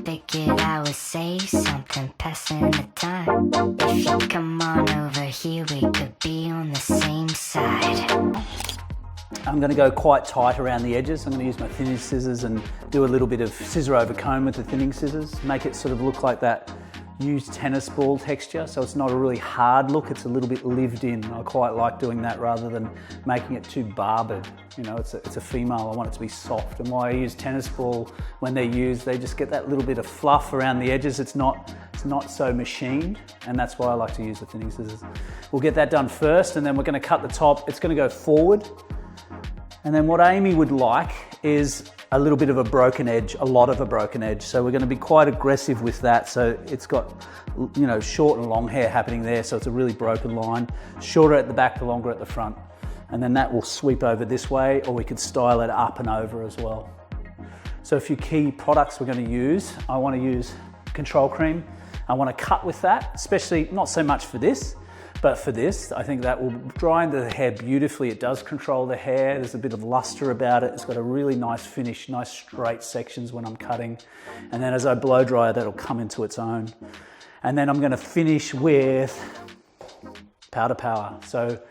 Figured I would say something, passing the time. If you come on over here, we could be on the same side. I'm going to go quite tight around the edges. I'm going to use my thinning scissors and do a little bit of scissor over comb with the thinning scissors. Make it sort of look like that used tennis ball texture, so it's not a really hard look, it's a little bit lived in. I quite like doing that rather than making it too barbed. You know, it's a female, I want it to be soft. And why I use tennis ball, when they're used, they just get that little bit of fluff around the edges. It's not so machined, and that's why I like to use the thinning scissors. We'll get that done first, and then we're going to cut the top. It's going to go forward. And then what Amy would like is a little bit of a broken edge, a lot of a broken edge. So we're going to be quite aggressive with that. So it's got, you know, short and long hair happening there. So it's a really broken line. Shorter at the back, the longer at the front. And then that will sweep over this way, or we could style it up and over as well. So a few key products we're going to use. I want to use control cream. I want to cut with that, especially not so much for this, but for this, I think that will dry the hair beautifully. It does control the hair. There's a bit of luster about it. It's got a really nice finish, nice straight sections when I'm cutting. And then as I blow dry, that'll come into its own. And then I'm going to finish with powder power. So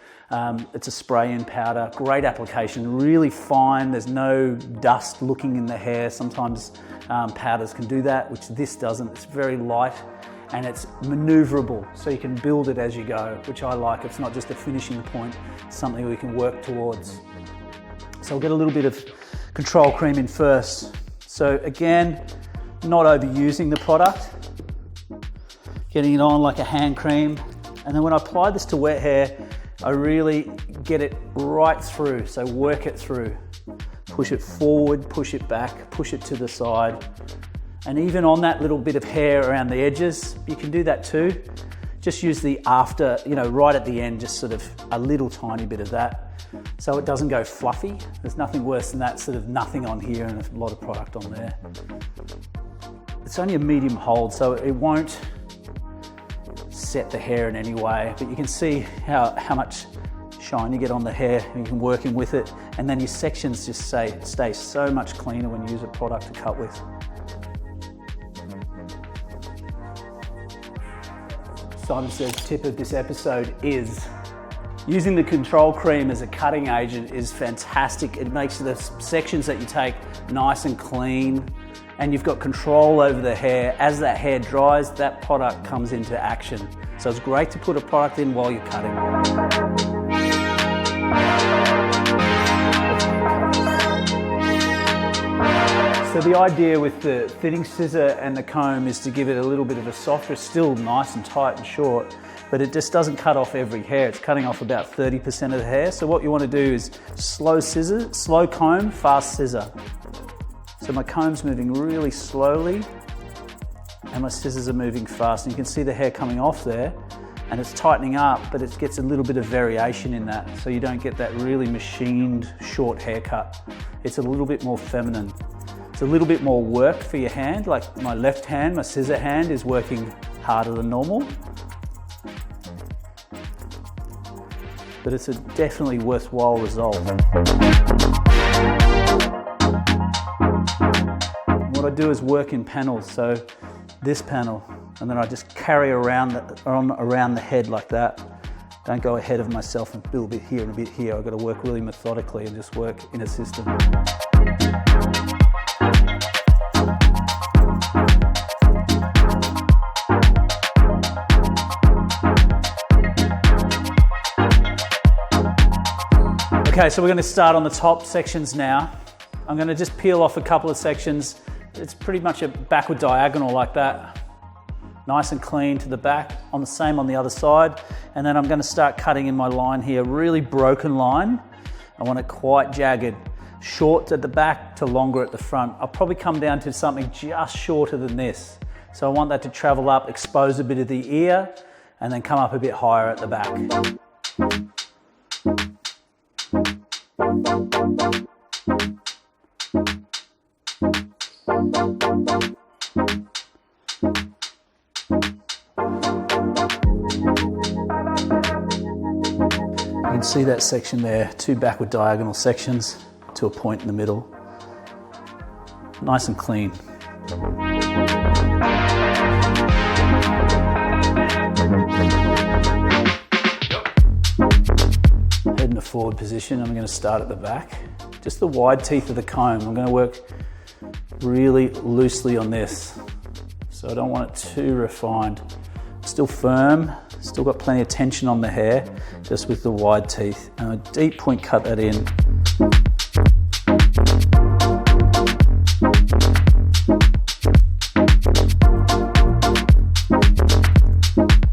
it's a spray-in powder, great application, really fine. There's no dust looking in the hair. Sometimes powders can do that, which this doesn't. It's very light. And it's maneuverable, so you can build it as you go, which I like. It's not just a finishing point, it's something we can work towards. So we'll get a little bit of control cream in first. So again, not overusing the product, getting it on like a hand cream. And then when I apply this to wet hair, I really get it right through, so work it through. Push it forward, push it back, push it to the side. And even on that little bit of hair around the edges, you can do that too. Just use the after, you know, right at the end, just sort of a little tiny bit of that, so it doesn't go fluffy. There's nothing worse than that, sort of nothing on here and a lot of product on there. It's only a medium hold, so it won't set the hair in any way, but you can see how much shine you get on the hair, and you can work in with it, and then your sections just stay so much cleaner when you use a product to cut with. Simon Says tip of this episode is using the control cream as a cutting agent is fantastic. It makes the sections that you take nice and clean, and you've got control over the hair. As that hair dries, that product comes into action. So it's great to put a product in while you're cutting. So the idea with the thinning scissor and the comb is to give it a little bit of a softer, still nice and tight and short, but it just doesn't cut off every hair. It's cutting off about 30% of the hair. So what you want to do is slow comb, fast scissor. So my comb's moving really slowly and my scissors are moving fast. And you can see the hair coming off there and it's tightening up, but it gets a little bit of variation in that. So you don't get that really machined short haircut. It's a little bit more feminine. It's a little bit more work for your hand, like my left hand, my scissor hand is working harder than normal. But it's a definitely worthwhile result. What I do is work in panels, so this panel, and then I just carry around the head like that. Don't go ahead of myself and do a bit here and a bit here. I've got to work really methodically and just work in a system. Okay, so we're going to start on the top sections now. I'm going to just peel off a couple of sections. It's pretty much a backward diagonal like that. Nice and clean to the back, on the same on the other side. And then I'm going to start cutting in my line here, really broken line. I want it quite jagged. Short at the back to longer at the front. I'll probably come down to something just shorter than this. So I want that to travel up, expose a bit of the ear, and then come up a bit higher at the back. You can see that section there, two backward diagonal sections to a point in the middle. Nice and clean. Head in a forward position, I'm going to start at the back. Just the wide teeth of the comb. I'm going to work really loosely on this. So I don't want it too refined. Still firm, still got plenty of tension on the hair, just with the wide teeth. And a deep point cut that in.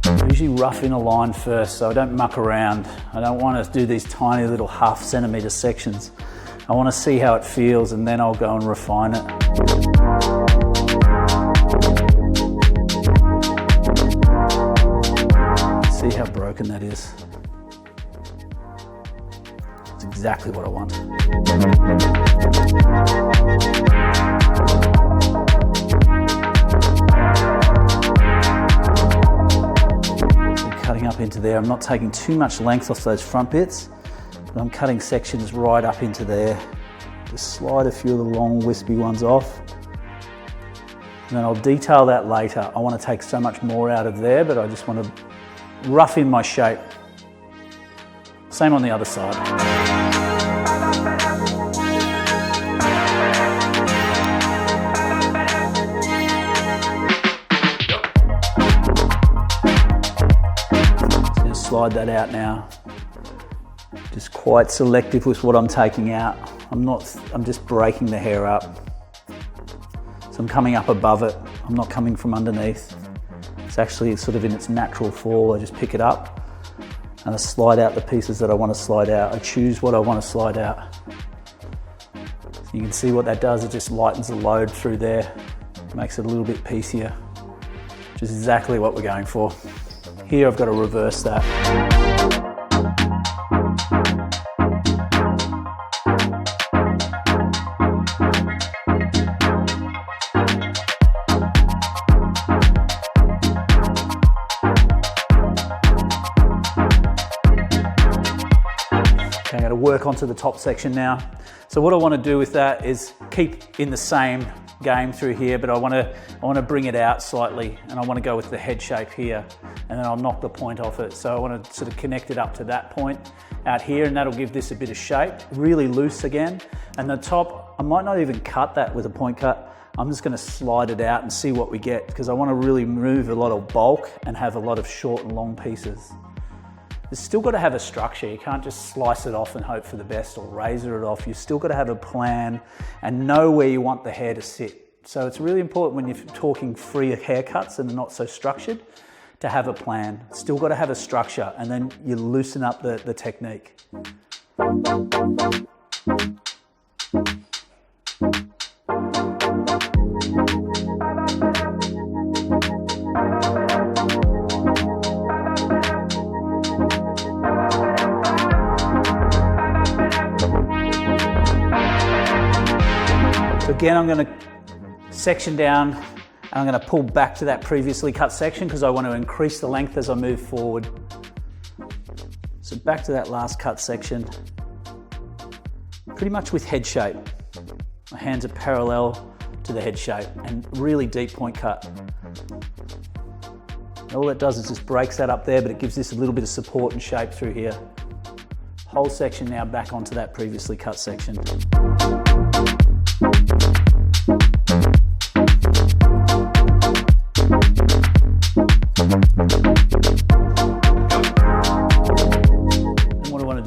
I usually rough in a line first so I don't muck around. I don't want to do these tiny little half-centimetre sections. I want to see how it feels and then I'll go and refine it. See how broken that is. It's exactly what I want. Cutting up into there, I'm not taking too much length off those front bits, but I'm cutting sections right up into there. Just slide a few of the long wispy ones off. And then I'll detail that later. I want to take so much more out of there, but I just want to rough in my shape. Same on the other side. Just going to slide that out now. Just quite selective with what I'm taking out. I'm just breaking the hair up. So I'm coming up above it. I'm not coming from underneath. It's actually sort of in its natural fall. I just pick it up and I slide out the pieces that I want to slide out. I choose what I want to slide out. So you can see what that does. It just lightens the load through there. Makes it a little bit piecier, which is exactly what we're going for. Here I've got to reverse that. Okay, I'm going to work onto the top section now. So what I want to do with that is keep in the same game through here, but I want to bring it out slightly, and I want to go with the head shape here, and then I'll knock the point off it. So I want to sort of connect it up to that point out here, and that'll give this a bit of shape, really loose again. And the top, I might not even cut that with a point cut. I'm just going to slide it out and see what we get, because I want to really remove a lot of bulk and have a lot of short and long pieces. It's still got to have a structure. You can't just slice it off and hope for the best or razor it off. You've still got to have a plan and know where you want the hair to sit. So it's really important when you're talking free haircuts and not so structured to have a plan. Still got to have a structure, and then you loosen up the technique. Again, I'm going to section down and I'm going to pull back to that previously cut section because I want to increase the length as I move forward. So back to that last cut section, pretty much with head shape. My hands are parallel to the head shape and really deep point cut. And all it does is just breaks that up there, but it gives this a little bit of support and shape through here. Whole section now back onto that previously cut section.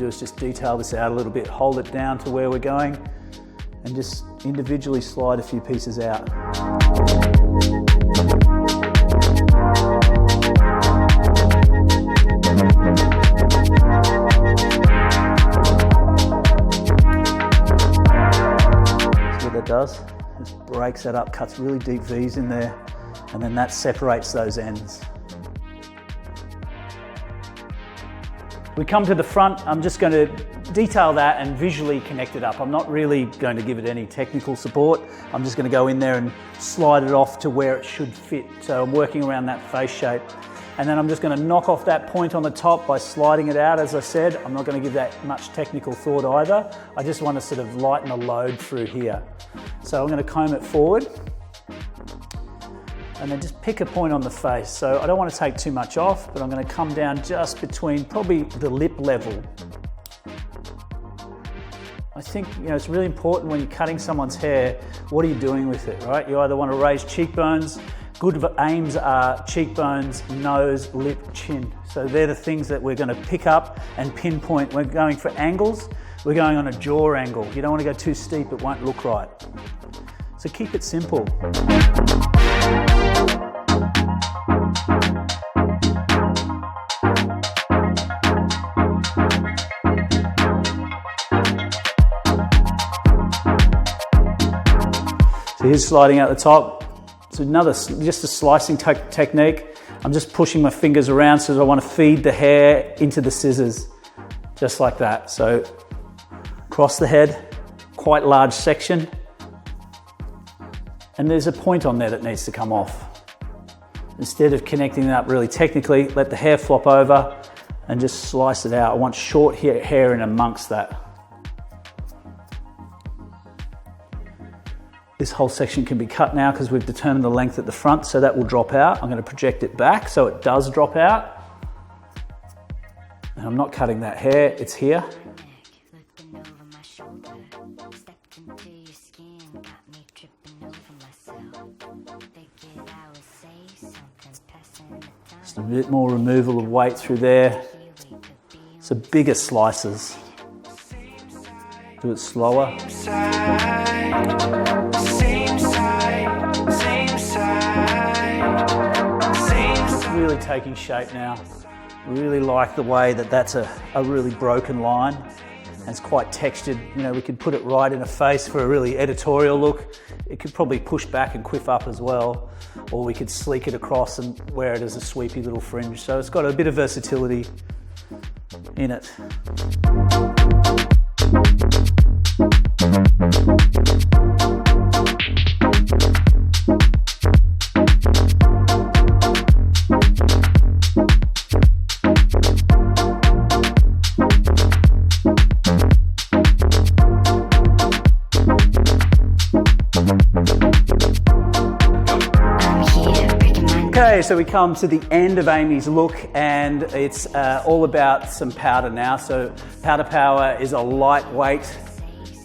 Is just detail this out a little bit, hold it down to where we're going, and just individually slide a few pieces out. See what that does? Just breaks that up, cuts really deep V's in there, and then that separates those ends. We come to the front, I'm just going to detail that and visually connect it up. I'm not really going to give it any technical support. I'm just going to go in there and slide it off to where it should fit. So I'm working around that face shape. And then I'm just going to knock off that point on the top by sliding it out, as I said. I'm not going to give that much technical thought either. I just want to sort of lighten the load through here. So I'm going to comb it forward and then just pick a point on the face. So I don't want to take too much off, but I'm going to come down just between probably the lip level. I think, it's really important when you're cutting someone's hair, what are you doing with it, right? You either want to raise cheekbones. Good aims are cheekbones, nose, lip, chin. So they're the things that we're going to pick up and pinpoint. We're going for angles. We're going on a jaw angle. You don't want to go too steep, it won't look right. So keep it simple. So here's sliding out the top. So just a slicing technique. I'm just pushing my fingers around so that I want to feed the hair into the scissors, just like that. So across the head, quite large section. And there's a point on there that needs to come off. Instead of connecting it up really technically, let the hair flop over and just slice it out. I want short hair in amongst that. This whole section can be cut now because we've determined the length at the front, so that will drop out. I'm going to project it back so it does drop out. And I'm not cutting that hair, it's here. Just a bit more removal of weight through there. So bigger slices. Do it slower. Really taking shape now. Really like the way that that's a really broken line. And it's quite textured. We could put it right in a face for a really editorial look. It could probably push back and quiff up as well. Or we could sleek it across and wear it as a sweepy little fringe. So it's got a bit of versatility in it. Okay, so we come to the end of Amy's look, and it's all about some powder now. So Powder Power is a lightweight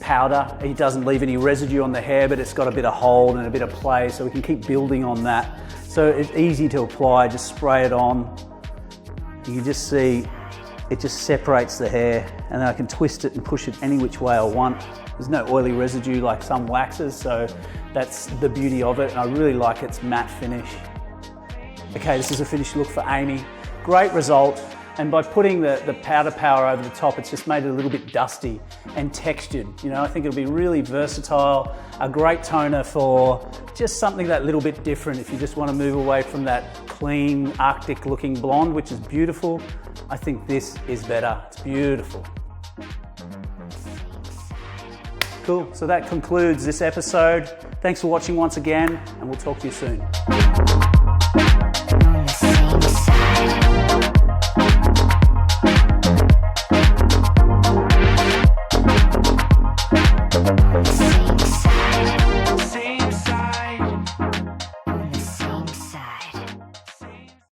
powder. It doesn't leave any residue on the hair, but it's got a bit of hold and a bit of play, so we can keep building on that. So it's easy to apply, just spray it on. You can just see it just separates the hair, and then I can twist it and push it any which way I want. There's no oily residue like some waxes, so that's the beauty of it, and I really like its matte finish. Okay, this is a finished look for Amy. Great result, and by putting the Powder Power over the top, it's just made it a little bit dusty and textured. I think it'll be really versatile, a great toner for just something that little bit different if you just want to move away from that clean, Arctic looking blonde, which is beautiful. I think this is better, it's beautiful. Cool, so that concludes this episode. Thanks for watching once again, and we'll talk to you soon.